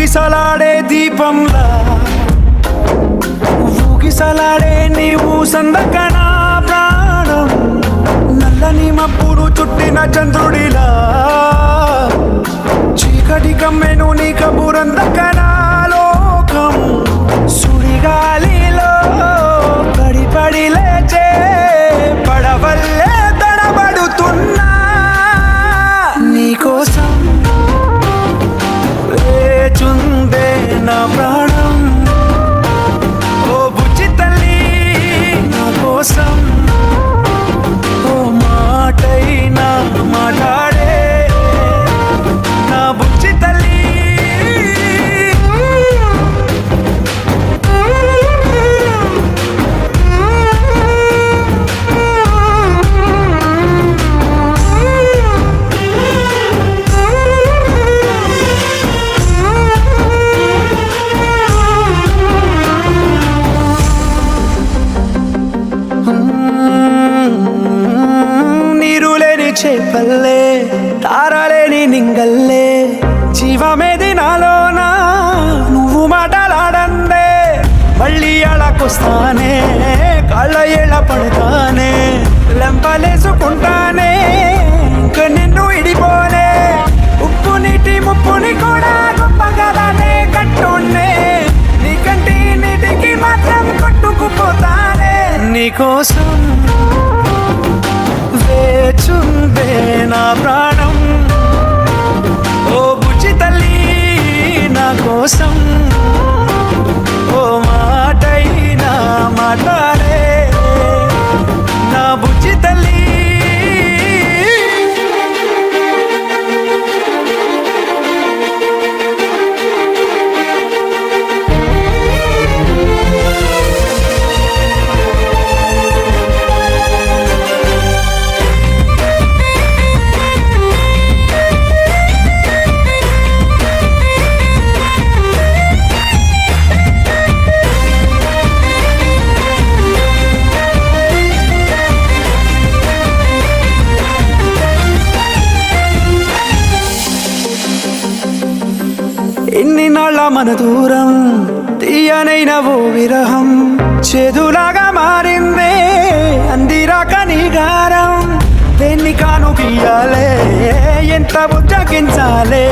ఊగిసలాడే దీపంలా ఊగిసలాడే నీవు సందకనా ప్రాణం నల్లని మబ్బులు చుట్టిన చంద్రుడిలా చీకటి కమ్మెను నీ కబురందకనా లోకం సుడిగాలిలో పడి పడి లేచే పడవల్లే తడబడుతున్నా నీకోసం వేచుందే నా ప్రాణం ఓ బుజ్జి తల్లి నా కోసం ఓ మాటైనా మాట్లాడే నా బుజ్జి తల్లి నీరులేని చేపల్లే తారలేని నింగల్లే జీవమేది నాలోనా నువ్వు మాటలాడందే మళ్ళీ అళకొస్తానే కాళ్ళ ఏళ్ళ పడతానే లెంపలేసుకుంటానే ఇంక నిన్ను ఇడిపోనే ఉప్పు నీటి ముప్పుని కూడా గొప్పగలనే కట్టున్నే నీ కంటి నీటికి మాత్రం కొట్టుకుపోతానే నీకోసం వేచుందే నా ప్రాణం ఓ బుజ్జి తల్లి నా కోసం ఓ మాటైనా మాట్లాడే నా బుజ్జి తల్లి ఎన్ని నాళ్ళ మన దూరం తీయనైన ఓ విరహం చేదులాగా మారిందే అందిరాక నీ గారం దేన్ని కాను గీయాలే ఎంత బుజ్జగించాలే